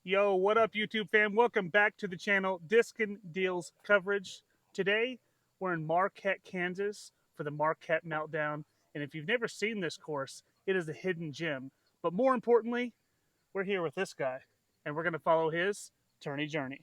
Yo, what up, YouTube fam? Welcome back to the channel, Diskin Deals Coverage. Today, we're in Marquette, Kansas for the Marquette Meltdown. And if you've never seen this course, it is a hidden gem. But more importantly, we're here with this guy, and we're going to follow his tourney journey.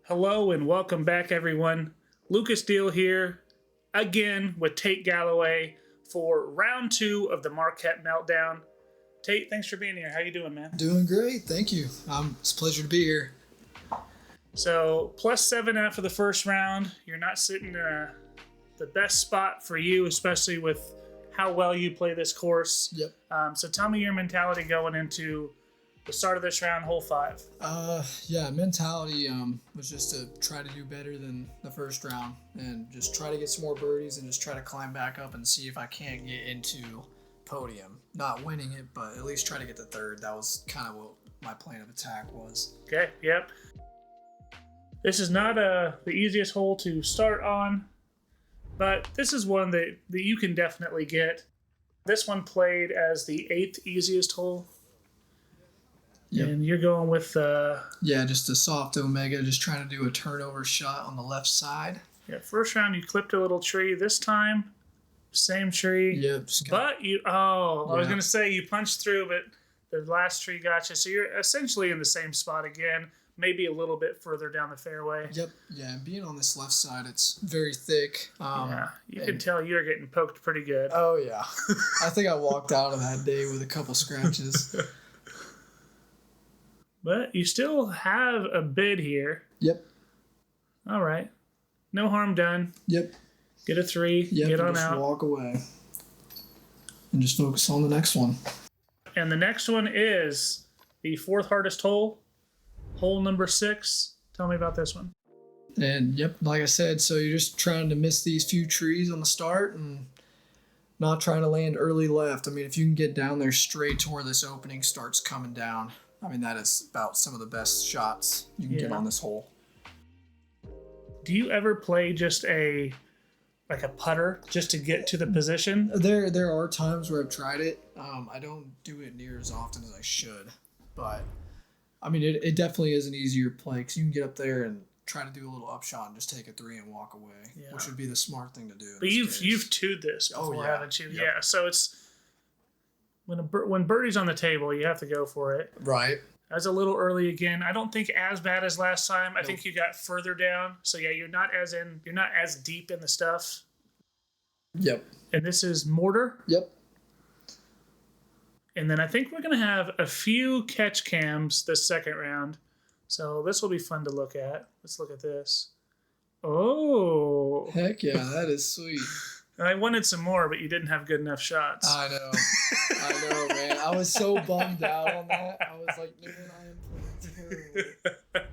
Hello and welcome back, everyone. Lucas Deal here, again with Tate Galloway for round 2 of the Marquette Meltdown. Tate, thanks for being here. How you doing, man? Doing great, thank you. It's a pleasure to be here. So, +7 after the first round. You're not sitting in the best spot for you, especially with how well you play this course. Yep. So tell me your mentality going into the start of this round, hole 5. Mentality was just to try to do better than the first round and just try to get some more birdies and just try to climb back up and see if I can't get into podium. Not winning it, but at least try to get the third. That was kind of what my plan of attack was. Okay, yep. This is not the easiest hole to start on, but this is one that you can definitely get. This one played as the 8th easiest hole. Yep. And you're going with... just a soft Omega, just trying to do a turnover shot on the left side. Yeah, first round you clipped a little tree. This time, same tree. Yep. But you... Oh, I was going to say you punched through, but the last tree got you. So you're essentially in the same spot again, maybe a little bit further down the fairway. Yep. Yeah, and being on this left side, it's very thick. You can tell you're getting poked pretty good. Oh, yeah. I think I walked out of that day with a couple scratches. But you still have a bid here. Yep. All right. No harm done. Yep. Get a 3. Yep. Get on just out. Walk away. And just focus on the next one. And the next one is the 4th hardest hole. Hole number 6. Tell me about this one. And yep, like I said, so you're just trying to miss these few trees on the start and not trying to land early left. I mean, if you can get down there straight to where this opening starts coming down, I mean, that is about some of the best shots you can get on this hole. Do you ever play just a putter just to get to the position? There are times where I've tried it. I don't do it near as often as I should, but I mean, it definitely is an easier play because you can get up there and try to do a little upshot and just take a 3 and walk away, which would be the smart thing to do. But you've two'd this before, haven't you? Yep. Yeah. So it's when birdie's on the table, you have to go for it. Right. That's a little early again. I don't think as bad as last time. I think you got further down. So yeah, you're not as deep in the stuff. Yep. And this is mortar. Yep. And then I think we're going to have a few catch cams this second round. So this will be fun to look at. Let's look at this. Oh. Heck yeah, that is sweet. I wanted some more, but you didn't have good enough shots. I know, man. I was so bummed out on that. I was like, man, I am playing terrible.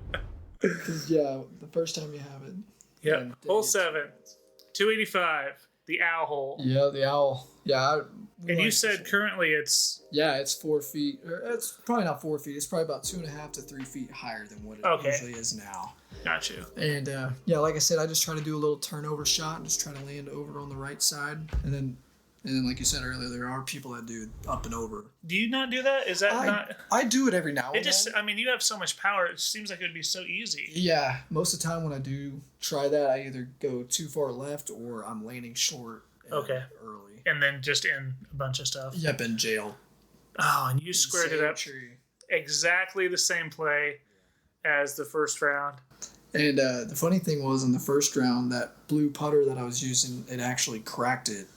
Because, the first time you have it. Yep. Hole 7. 285. The owl hole. Yeah, the owl. Yeah. And you said currently it's... Yeah, it's 4 feet. It's probably not 4 feet. It's probably about 2.5 to 3 feet higher than what it usually is now. Got you. And, like I said, I just try to do a little turnover shot and just try to land over on the right side. And then like you said earlier, there are people that do up and over. Do you not do that? Is that not... I do it every now and then. I mean, you have so much power, it seems like it would be so easy. Yeah. Most of the time when I do try that, I either go too far left or I'm landing short early. And then just in a bunch of stuff. Yep, in jail. Oh, and you squared it up. Exactly the same play as the first round. And the funny thing was, in the first round, that blue putter that I was using, it actually cracked it.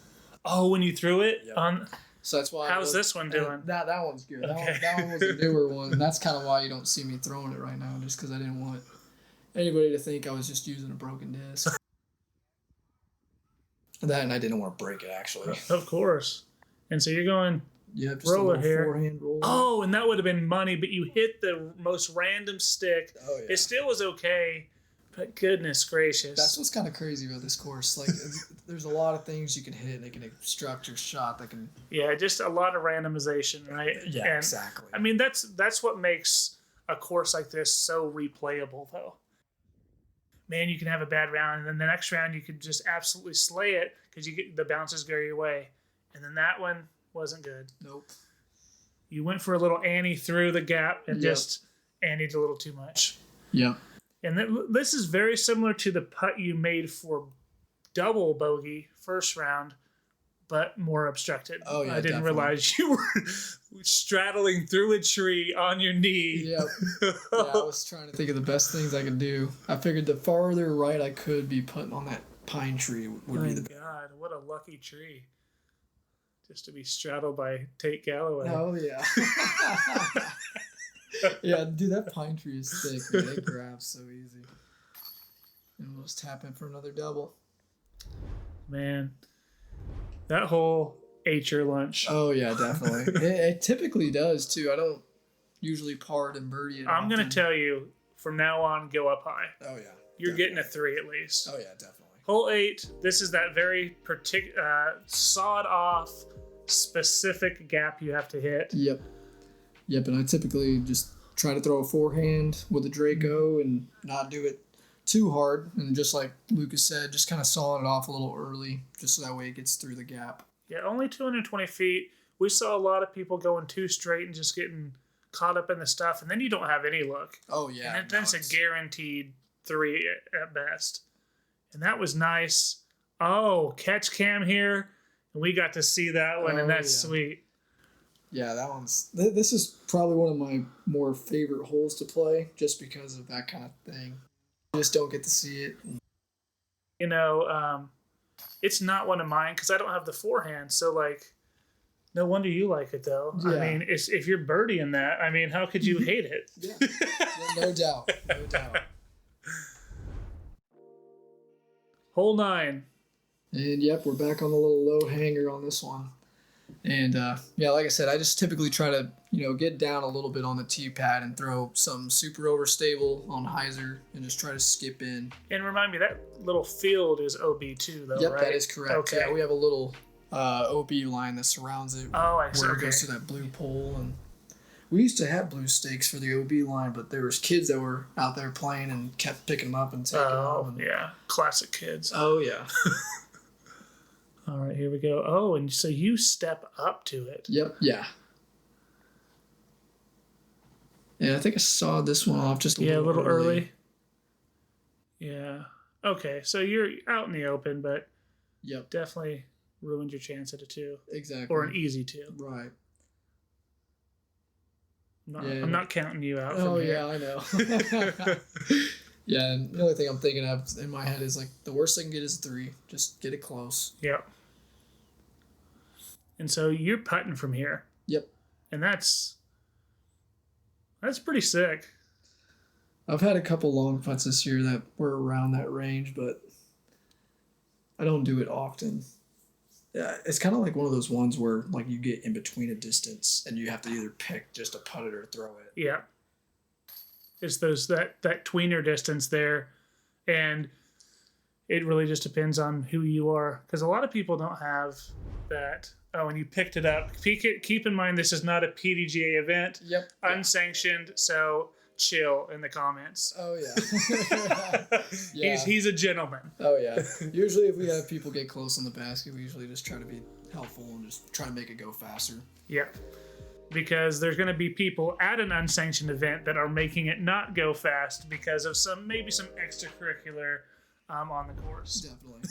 Oh, when you threw it? Yep. So that's why. How's this one doing? That one's good. Okay. That one was a newer one. And that's kind of why you don't see me throwing it right now, just because I didn't want anybody to think I was just using a broken disc. That, and I didn't want to break it, actually. Of course. And so you're going just roller here. Forehand roller. Oh, and that would have been money, but you hit the most random stick. Oh, yeah. It still was okay. But goodness gracious. That's what's kind of crazy about this course. Like, there's a lot of things you can hit. They can obstruct your shot. They can. Yeah, just a lot of randomization, right? Yeah, and, exactly. I mean, that's what makes a course like this so replayable, though. Man, you can have a bad round, and then the next round you could just absolutely slay it because you get the bounces go your way, and then that one wasn't good. Nope. You went for a little Annie through the gap and just Annied a little too much. Yep. And this is very similar to the putt you made for double bogey first round, but more obstructed. Oh, yeah, I didn't definitely. realize you were straddling through a tree on your knee. Yep. Yeah, I was trying to think of the best things I could do. I figured the farther right I could be putting on that pine tree would be the best. God, what a lucky tree. Just to be straddled by Tate Galloway. Oh, yeah. Yeah, dude, that pine tree is thick, man. It grabs so easy. And we'll just tap in for another double. Man, that hole ate your lunch. Oh, yeah, definitely. It typically does, too. I don't usually part and birdie it. I'm going to tell you, from now on, go up high. Oh, yeah. You're getting a 3 at least. Oh, yeah, definitely. Hole 8, this is that very sawed-off, specific gap you have to hit. Yep. Yep, and I typically just try to throw a forehand with a Draco and not do it too hard. And just like Lucas said, just kind of sawing it off a little early, just so that way it gets through the gap. Yeah, only 220 feet. We saw a lot of people going too straight and just getting caught up in the stuff, and then you don't have any look. Oh, yeah. And then it's a guaranteed 3 at best. And that was nice. Oh, catch cam here. And we got to see that one, and that's sweet. Yeah, that one's... This is probably one of my more favorite holes to play, just because of that kind of thing. You just don't get to see it. You know, it's not one of mine because I don't have the forehand. So, like, no wonder you like it, though. Yeah. I mean, if you're birdieing that, I mean, how could you hate it? Yeah, no doubt. No doubt. Hole 9. And, yep, we're back on the little low hanger on this one. And, yeah, like I said, I just typically try to, get down a little bit on the tee pad and throw some super overstable on hyzer and just try to skip in. And remind me, that little field is OB too, though, yep, right? That is correct. Okay. Yeah, we have a little OB line that surrounds it. Oh, I see. Where it goes to that blue pole. And we used to have blue stakes for the OB line, but there was kids that were out there playing and kept picking them up and taking them. Oh, yeah. Classic kids. Oh, yeah. All right, here we go. Oh, and so you step up to it. Yep. Yeah. And I think I saw this one off just a little early. Yeah. Okay, so you're out in the open, but yep, definitely ruined your chance at a 2. Exactly. Or an easy 2. Right. I'm not counting you out. Oh, from here. Yeah, I know. Yeah, and the only thing I'm thinking of in my head is, like, the worst I can get is 3. Just get it close. Yep. And so you're putting from here. Yep. And that's pretty sick. I've had a couple long putts this year that were around that range, but I don't do it often. Yeah, it's kind of like one of those ones where, like, you get in between a distance and you have to either pick just to putt it or throw it. Yeah. It's that tweener distance there, and it really just depends on who you are, because a lot of people don't have that. Oh, and you picked it up. Keep in mind, this is not a PDGA event. Yep. Unsanctioned, so chill in the comments. Oh, yeah. Yeah. He's a gentleman. Oh, yeah. Usually if we have people get close on the basket, we usually just try to be helpful and just try to make it go faster. Yep. Because there's going to be people at an unsanctioned event that are making it not go fast because of maybe some extracurricular on the course. Definitely.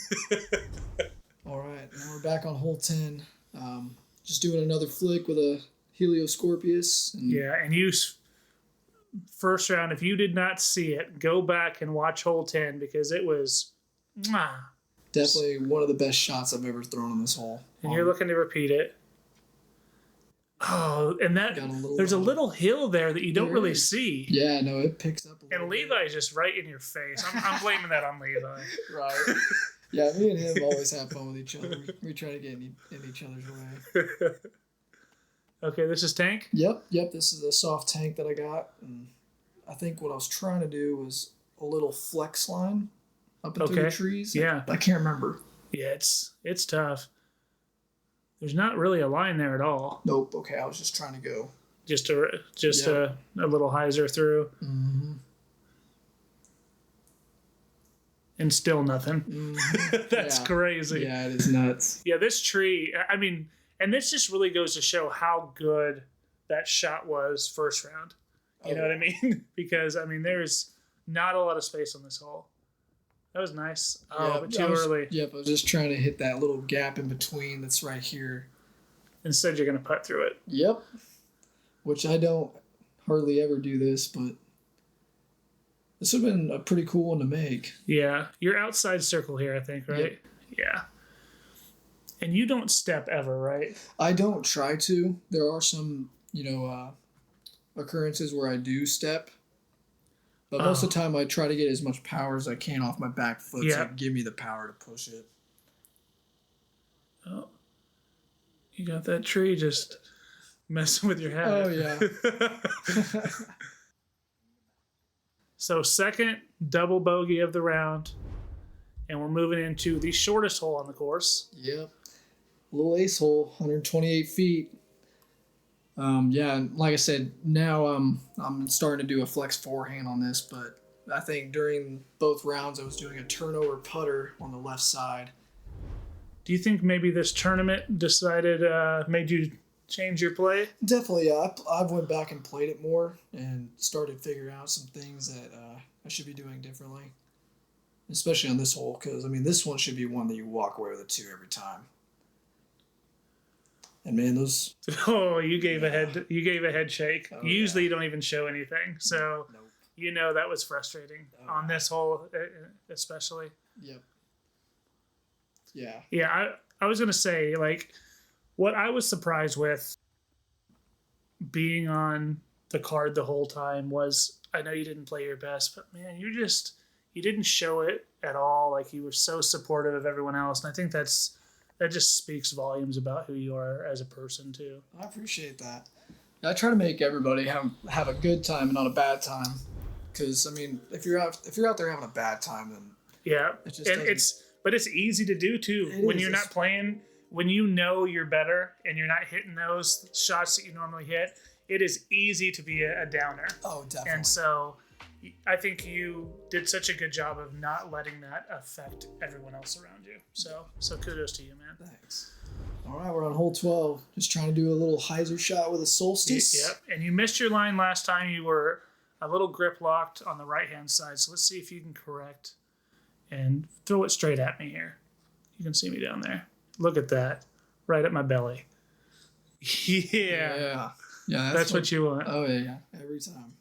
All right, now we're back on hole 10. Just doing another flick with a Helioscorpius. And you, first round, if you did not see it, go back and watch hole 10 because it was definitely one of the best shots I've ever thrown on this hole. And you're looking to repeat it. Oh, and there's a little hill there that you don't really see. Yeah, no, it picks up. And Levi's just right in your face. I'm blaming that on Levi. Right. Yeah, me and him always have fun with each other. We try to get in each other's way. Okay, this is tank? Yep. This is a soft tank that I got. And I think what I was trying to do was a little flex line up and through the Okay. trees. Yeah. I can't remember. Yeah, it's tough. There's not really a line there at all. Nope. Okay, I was just trying to go. Just Yep. a little hyzer through, Mm-hmm. and still nothing. Mm-hmm. That's Yeah. crazy. Yeah, it is nuts. Yeah, this tree. I mean, and this just really goes to show how good that shot was first round. You know what I mean? Because I mean, there's not a lot of space on this hole. That was nice. Oh, Yep, but too early. Yep, I was just trying to hit that little gap in between that's right here. Instead, you're gonna putt through it. Yep. Which I don't hardly ever do this, but this would have been a pretty cool one to make. Yeah, you're outside circle here, I think, right? Yep. Yeah. And you don't step ever, right? I don't try to. There are some, occurrences where I do step. But most of the time, I try to get as much power as I can off my back foot to give me the power to push it. Oh, you got that tree just messing with your head. Oh, yeah. So, second double bogey of the round. And we're moving into the shortest hole on the course. Yep. Little ace hole, 128 feet. And like I said, now I'm starting to do a flex forehand on this, but I think during both rounds I was doing a turnover putter on the left side. Do you think maybe this tournament made you change your play? Definitely, yeah. I went back and played it more and started figuring out some things that I should be doing differently, especially on this hole, because I mean this one should be one that you walk away with a 2 every time. And man, those. Oh, you gave a head shake. Oh, Usually, you don't even show anything, so Nope. you know that was frustrating on this hole, especially. Yep. Yeah. Yeah, I was gonna say, like, what I was surprised with being on the card the whole time was, I know you didn't play your best, but man, you didn't show it at all. Like, you were so supportive of everyone else, and I think that just speaks volumes about who you are as a person too. I appreciate that. I try to make everybody have a good time and not a bad time, because I mean, if you're out there having a bad time, then yeah, and it's easy to do too when you're not playing. When you know you're better and you're not hitting those shots that you normally hit, it is easy to be a downer. Oh, definitely. And so I think you did such a good job of not letting that affect everyone else around you. So kudos to you, man. Thanks. All right, we're on hole 12. Just trying to do a little hyzer shot with a solstice. Yep. And you missed your line last time. You were a little grip locked on the right-hand side. So let's see if you can correct and throw it straight at me here. You can see me down there. Look at that. Right at my belly. Yeah. Yeah, that's what you want. Oh, yeah. Every time.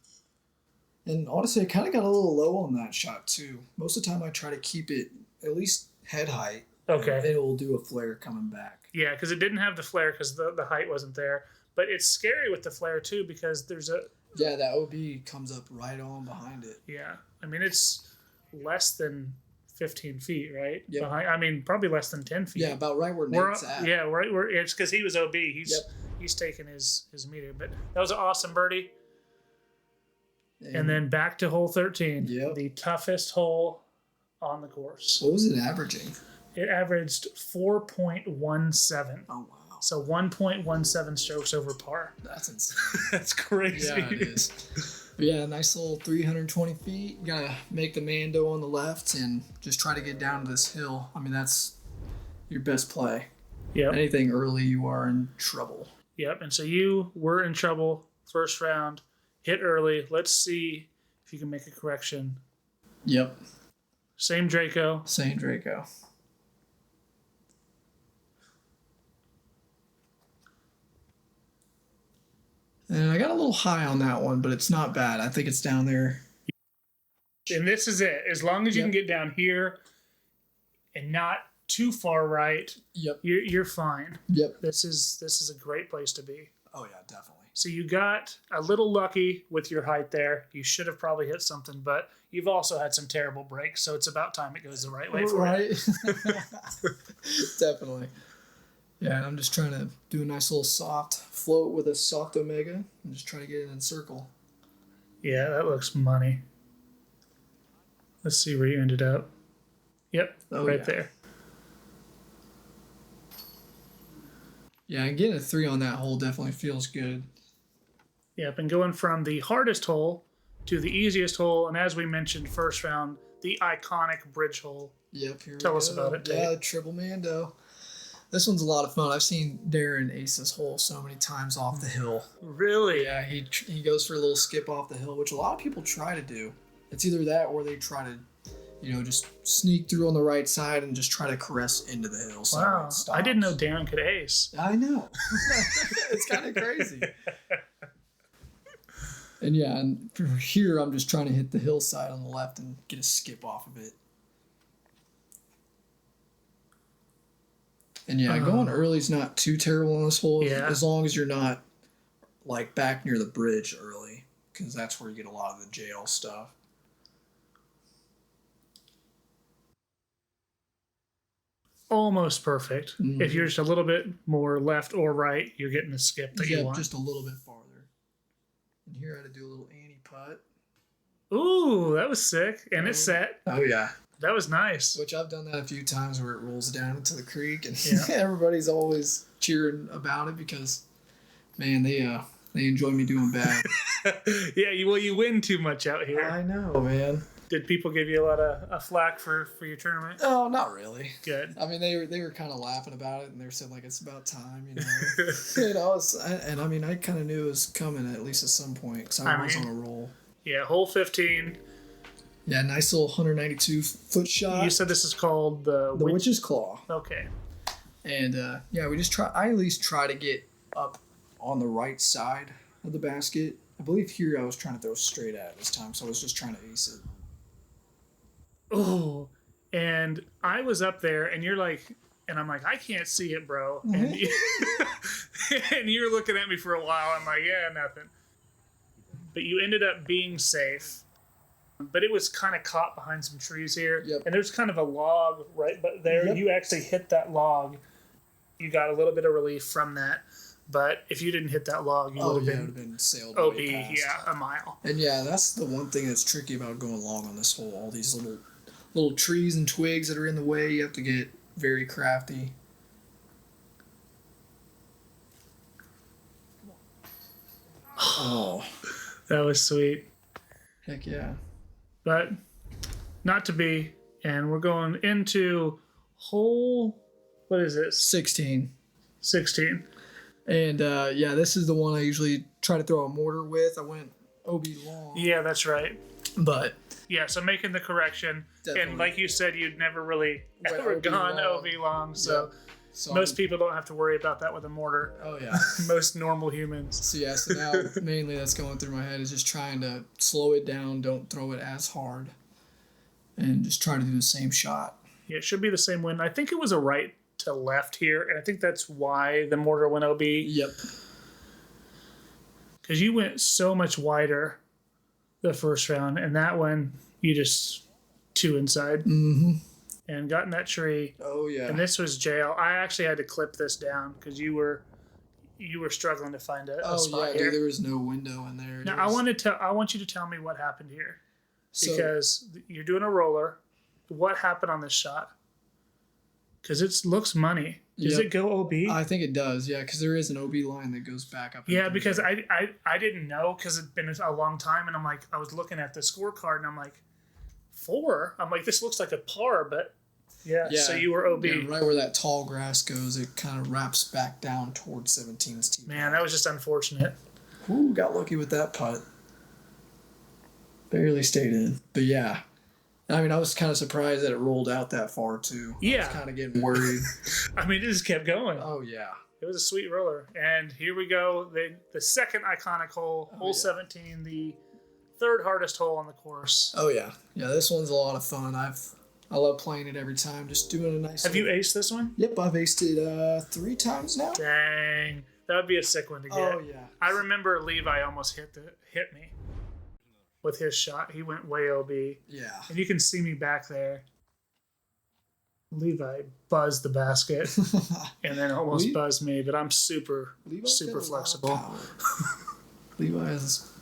And honestly, I kind of got a little low on that shot, too. Most of the time, I try to keep it at least head height. Okay. Then we'll do a flare coming back. Yeah, because it didn't have the flare because the height wasn't there. But it's scary with the flare, too, because there's a... Yeah, that OB comes up right on behind it. Yeah. I mean, it's less than 15 feet, right? Yep. I mean, probably less than 10 feet. Yeah, about right where Nate's at. Yeah, right where... It's because he was OB. He's taking his meter. But that was an awesome birdie. And then back to hole 13. Yep. The toughest hole on the course. What was it averaging? It averaged 4.17. Oh, wow. So 1.17 strokes over par. That's insane. That's crazy. Yeah, it is. But yeah, nice little 320 feet. You gotta make the Mando on the left and just try to get down to this hill. I mean, that's your best play. Yep. Anything early, you are in trouble. Yep. And so you were in trouble first round. Hit early. Let's see if you can make a correction. Yep. Same Draco. Same Draco. And I got a little high on that one, but it's not bad. I think it's down there. And this is it. As long as you can get down here and not too far right, you're fine. Yep. This is a great place to be. Oh, yeah, definitely. So you got a little lucky with your height there. You should have probably hit something, but you've also had some terrible breaks, so it's about time it goes the right way for you. Definitely. Yeah, and I'm just trying to do a nice little soft float with a soft omega and just try to get it in circle. Yeah, that looks money. Let's see where you ended up. Yep, right there. Yeah, and getting a 3 on that hole definitely feels good. Yep, and going from the hardest hole to the easiest hole, and as we mentioned first round, the iconic bridge hole. Yep, here Tell we us go. about it, Tate. Yeah, triple Mando. This one's a lot of fun. I've seen Darren ace this hole so many times off the hill. Really? Yeah, he goes for a little skip off the hill, which a lot of people try to do. It's either that or they try to, just sneak through on the right side and just try to caress into the hill. So Wow, it stops. I didn't know Darren could ace. I know. It's kind of crazy. And yeah, and for here I'm just trying to hit the hillside on the left and get a skip off of it. And yeah, going early is not too terrible on this hole, as long as you're not like back near the bridge early, because that's where you get a lot of the jail stuff. Almost perfect. Mm-hmm. If you're just a little bit more left or right, you're getting the skip that you want. Just a little bit farther. And here I had to do a little Annie putt. Ooh, that was sick. And it's set. Oh, yeah. That was nice. Which I've done that a few times where it rolls down into the creek, and everybody's always cheering about it because, man, they enjoy me doing bad. Yeah, you win too much out here. I know, man. Did people give you a lot of flack for your tournament? Oh, not really. Good. I mean, they were kind of laughing about it, and they were saying like it's about time, and I mean, I kind of knew it was coming at least at some point because I was on a roll. Yeah, hole 15. Yeah, nice little 192-foot shot. You said this is called the Witch's Claw. Okay. And we just try. I at least try to get up on the right side of the basket. I believe here I was trying to throw straight at it this time, so I was just trying to ace it. Oh, and I was up there, and you're like, and I'm like, I can't see it, bro. Mm-hmm. And you're looking at me for a while. I'm like, yeah, nothing. But you ended up being safe. But it was kind of caught behind some trees here. Yep. And there's kind of a log right but there. Yep. You actually hit that log. You got a little bit of relief from that. But if you didn't hit that log, you would have been sailed OB, way past. A mile. And yeah, that's the one thing that's tricky about going long on this hole. All these little trees and twigs that are in the way. You have to get very crafty. Oh. That was sweet. Heck yeah. But not to be, and we're going into hole, what is this? 16. 16. And this is the one I usually try to throw a mortar with. I went OB long. Yeah, that's right. But yeah, so making the correction. Definitely. And like you said, you'd never really ever gone OB long. So most people don't have to worry about that with a mortar. Oh, yeah. Most normal humans. So now mainly that's going through my head is just trying to slow it down, don't throw it as hard, and just try to do the same shot. Yeah, it should be the same win. I think it was a right to left here, and I think that's why the mortar went OB. Yep. Because you went so much wider the first round, and that one, you just 2 inside. Mm-hmm. And got in that tree. Oh yeah. And this was jail. I actually had to clip this down because you were struggling to find a spot here. Dude, there was no window in there. Now I want you to tell me what happened here, because you're doing a roller. What happened on this shot? Because it looks money. Does it go OB? I think it does. Yeah, because there is an OB line that goes back up. Yeah, because I didn't know because it's been a long time, and I'm like, I was looking at the scorecard and I'm like, 4. I'm like, this looks like a par, but yeah. So you were OB. Yeah, right where that tall grass goes, it kind of wraps back down towards 17's tee. Man, that was just unfortunate. Ooh, got lucky with that putt. Barely stayed in, but yeah. I mean, I was kind of surprised that it rolled out that far too. Yeah, I was kind of getting worried. I mean, it just kept going. Oh yeah. It was a sweet roller, and here we go. The second iconic hole, hole 17, the third hardest hole on the course. Oh yeah, this one's a lot of fun. I love playing it every time. Just doing a nice. Have you aced this one? Yep, I've aced it 3 times now. Dang, that would be a sick one to get. Oh yeah. I remember Levi almost hit me with his shot. He went way OB. Yeah. And you can see me back there. Levi buzzed the basket and then almost buzzed me, but I'm super flexible. Levi is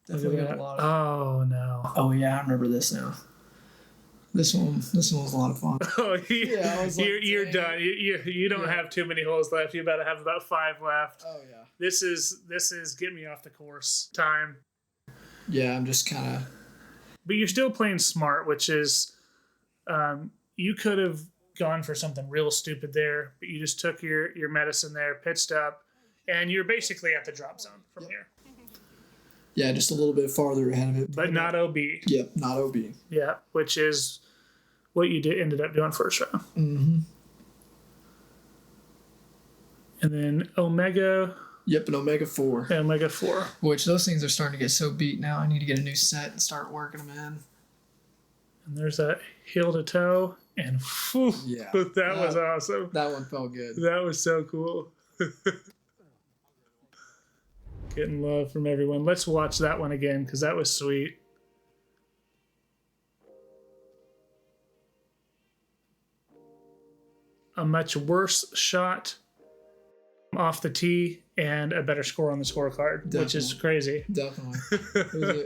definitely got a lot of... Oh, no. Oh, yeah, I remember this now. This one was a lot of fun. Oh, Yeah, I was like, you're dang. done. You don't Yeah. have too many holes left. You about to have about 5 left. Oh yeah. This is get me off the course time. Yeah, I'm just kind of. But you're still playing smart, which is you could have gone for something real stupid there, but you just took your medicine there, pitched up, and you're basically at the drop zone from here. Yeah, just a little bit farther ahead of it. But not OB. Yep, not OB. Yeah, which is what you ended up doing first round. Mm-hmm. And then Omega. Yep, an Omega 4. Omega 4. Which those things are starting to get so beat now. I need to get a new set and start working them in. And there's that heel to toe. And whew, Yeah, that was awesome. That one felt good. That was so cool. Getting love from everyone. Let's watch that one again because that was sweet. A much worse shot off the tee and a better score on the scorecard, Definitely. which is crazy. Definitely.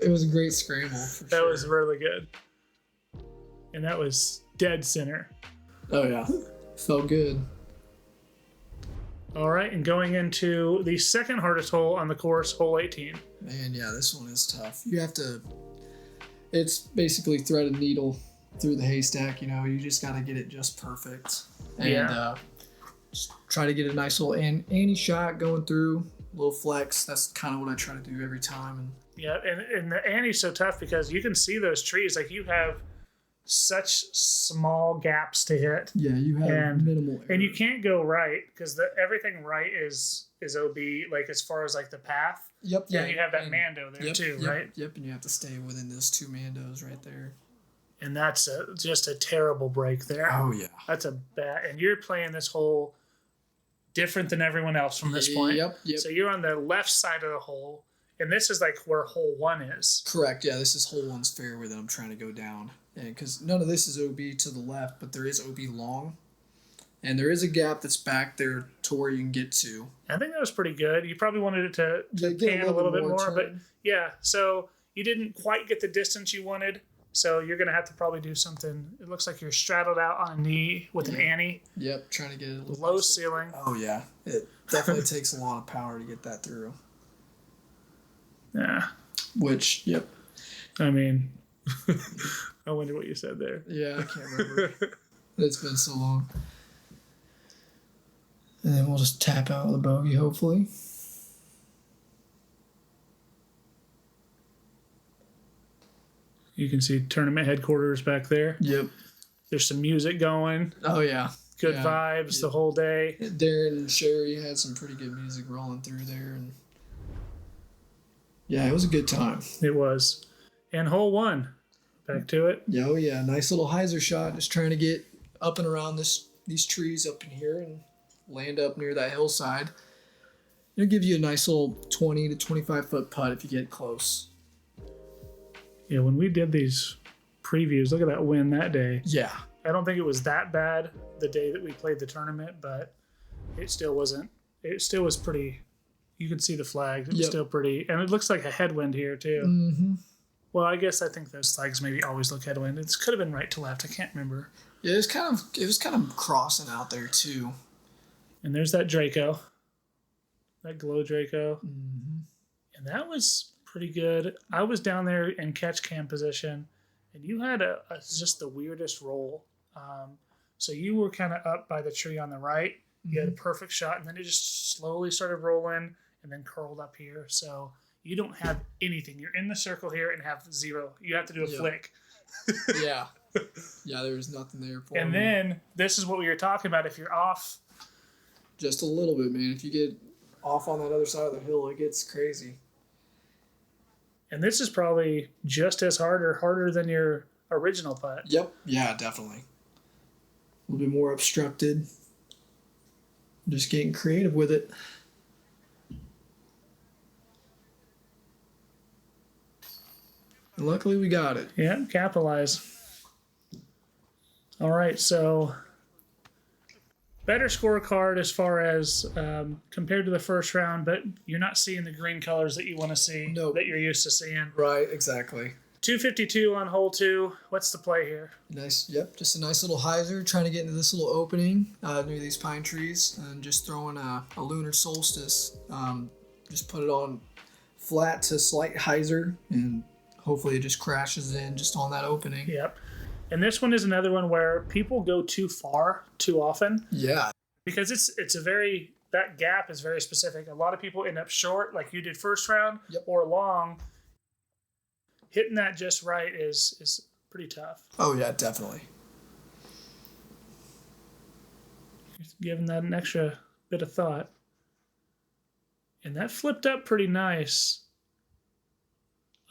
It was a great scramble. For That sure. was really good. And that was dead center. Oh, yeah. Felt good. All right, and going into the second hardest hole on the course, hole 18. Man, yeah, this one is tough. You have to. It's basically thread a needle through the haystack. You just got to get it just perfect. And just try to get a nice little Annie shot going through, little flex. That's kind of what I try to do every time. And Yeah, and the Annie's so tough because you can see those trees. Like you have such small gaps to hit. yeah, you have minimal error. And you can't go right because everything right is OB, like as far as like the path. Yep. Yeah, you have that Mando there too, yep, right? Yep, and you have to stay within those 2 Mandos right there. And that's just a terrible break there. Oh, yeah. That's a bad. And you're playing this hole different than everyone else from this point. Yep. So you're on the left side of the hole, and this is like where hole 1 is. Correct. Yeah, this is hole 1's fairway that I'm trying to go down. And because none of this is OB to the left, but there is OB long. And there is a gap that's back there to where you can get to. I think that was pretty good. You probably wanted it to Get pan a little bit more, but turn. yeah. So you didn't quite get the distance you wanted. So you're going to have to probably do something. It looks like you're straddled out on a knee with an Annie. Yep, trying to get it a little Low ceiling. Oh, yeah. It definitely takes a lot of power to get that through. Yeah. Which, yep. I mean, I wonder what you said there. Yeah, I can't remember. It's been so long. And then we'll just tap out with a bogey, hopefully. You can see tournament headquarters back there. Yep. There's some music going. Oh, yeah. Good Yeah. vibes Yeah. the whole day. Darren and Sherry had some pretty good music rolling through there. And yeah, it was a good time. It was. And hole 1. Back to it. Yeah, oh yeah, nice little hyzer shot. Just trying to get up and around these trees up in here and land up near that hillside. It'll give you a nice little 20 to 25 foot putt if you get close. Yeah, when we did these previews, look at that win that day. Yeah. I don't think it was that bad the day that we played the tournament, but it still wasn't. It still was pretty. You can see the flag. It was still pretty. And it looks like a headwind here, too. Mm-hmm. Well, I guess I think those flags maybe always look headwind. It could have been right to left. I can't remember. Yeah, it was kind of crossing out there too. And there's that Draco. That glow Draco. Mm-hmm. And that was pretty good. I was down there in catch cam position, and you had just the weirdest roll. So you were kind of up by the tree on the right. You had a perfect shot, and then it just slowly started rolling and then curled up here. So you don't have anything. You're in the circle here and have 0. You have to do a flick. Yeah. Yeah, there was nothing there for And me. then this is what we were talking about. If you're off, Just a little bit, man. If you get off on that other side of the hill, it gets crazy. and this is probably just as hard or harder than your original putt. Yep. Yeah, definitely. A little bit more obstructed. Just getting creative with it. And luckily we got it. Yeah, capitalize. All right, so better scorecard as far as compared to the first round, but you're not seeing the green colors that you want to see, Nope. that you're used to seeing. Right, exactly. 252 on hole 2. What's the play here? Nice, yep, just a nice little hyzer, trying to get into this little opening near these pine trees, and just throwing a lunar solstice. Just put it on flat to slight hyzer, and hopefully it just crashes in just on that opening. Yep. And this one is another one where people go too far too often. Yeah. Because it's a very, that gap is very specific. A lot of people end up short, like you did first round, Yep. or long. Hitting that just right is pretty tough. Oh yeah, definitely. Giving that an extra bit of thought. And that flipped up pretty nice.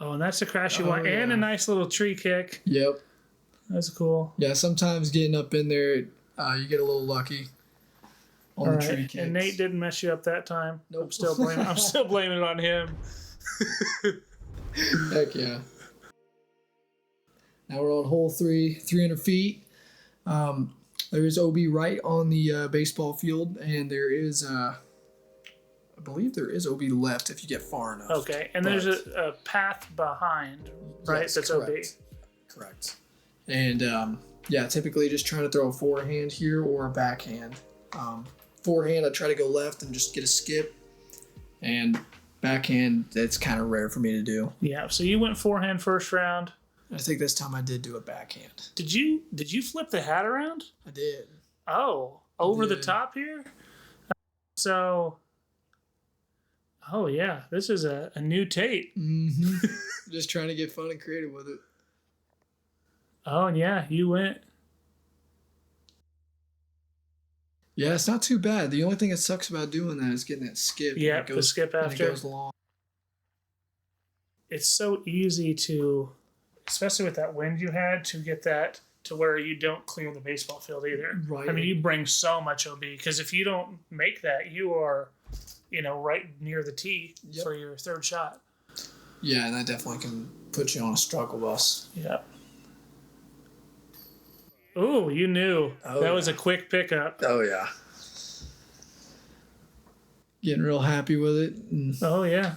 Oh, and that's a crashy one. Yeah. And a nice little tree kick. Yep. That's cool. Yeah, sometimes getting up in there, you get a little lucky on All the right. tree kicks. And Nate didn't mess you up that time. Nope. I'm still blaming it on him. Heck yeah. Now we're on hole 3, 300 feet. There is OB right on the baseball field, and there is, I believe there is OB left if you get far enough. Okay, and there's a path behind, right? Yes, that's correct. OB. Correct. And yeah, typically just trying to throw a forehand here or a backhand. Forehand, I try to go left and just get a skip. And backhand, that's kind of rare for me to do. Yeah, so you went forehand first round. I think this time I did do a backhand. Did you flip the hat around? I did. Oh, over the did. top here? So, oh yeah, this is a new Tate. Mm-hmm. Just trying to get fun and creative with it. Oh, and yeah, you went. Yeah, it's not too bad. The only thing that sucks about doing that is getting that skip. Yeah, and it the skip and after. it goes long. It's so easy to, especially with that wind you had, to get that to where you don't clear the baseball field either. Right. I mean, you bring so much OB because if you don't make that, you are, right near the tee Yep. for your third shot. Yeah, and that definitely can put you on a struggle bus. Yeah. Ooh, you knew. Oh, that was yeah. a quick pickup. Oh, yeah. Getting real happy with it. And Oh, yeah.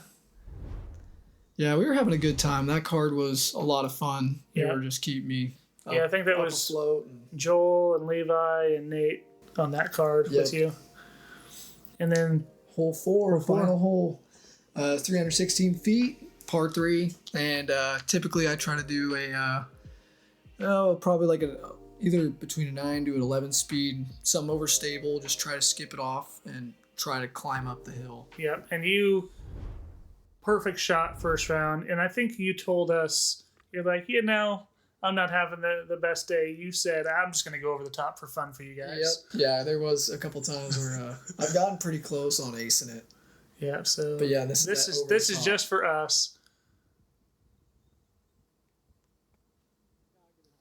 yeah, we were having a good time. That card was a lot of fun. Yeah. They were just keep me up, Yeah, I think that up was afloat. Joel and Levi and Nate on that card Yep. with you. And then Hole 4, four. final hole. 316 feet, par 3. And typically I try to do probably like either between a 9 to an 11 speed, some overstable, just try to skip it off and try to climb up the hill. Yep. And you, perfect shot first round. And I think you told us, you're like, I'm not having the best day. You said, I'm just going to go over the top for fun for you guys. Yep. Yeah, there was a couple times where I've gotten pretty close on acing it. Yeah. So, But yeah, this is just for us.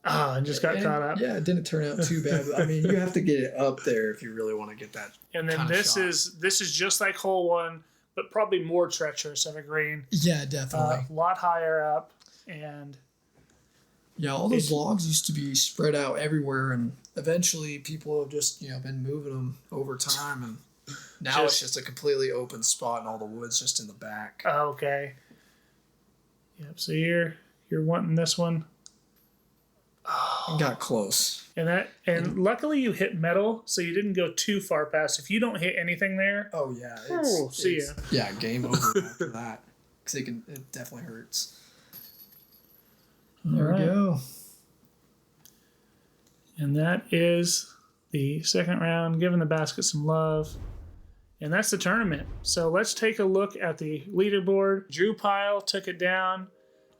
Ah, and just got caught up. Yeah, it didn't turn out too bad. I mean, you have to get it up there if you really want to get that. And then kinda this shot. is just like hole 1, but probably more treacherous of a green. Yeah, definitely. A lot higher up, and Yeah, all those logs used to be spread out everywhere, and eventually people have just been moving them over time, and now it's just a completely open spot, and all the wood's just in the back. okay. Yep. So you're wanting this one, And got close. and luckily you hit metal, so you didn't go too far past. If you don't hit anything there, Oh yeah, see ya. Yeah, game over after that, because it definitely hurts. There All right. we go. And that is the second round, giving the basket some love. And that's the tournament. So let's take a look at the leaderboard. Drew Pyle took it down.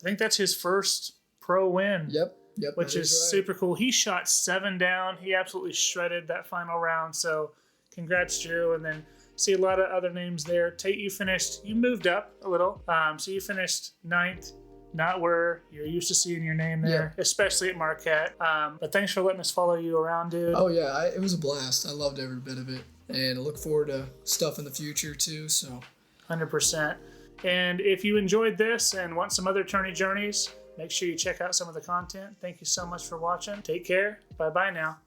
I think that's his first pro win. Yep. Which that is right. super cool. He shot 7 down. He absolutely shredded that final round. So congrats, Drew. And then see a lot of other names there. Tate, you moved up a little. So you finished 9th. Not where you're used to seeing your name there, especially at Marquette. But thanks for letting us follow you around, dude. Oh yeah, it was a blast. I loved every bit of it, and I look forward to stuff in the future too. So 100%. And if you enjoyed this and want some other tourney journeys, make sure you check out some of the content. Thank you so much for watching. Take care. Bye-bye now.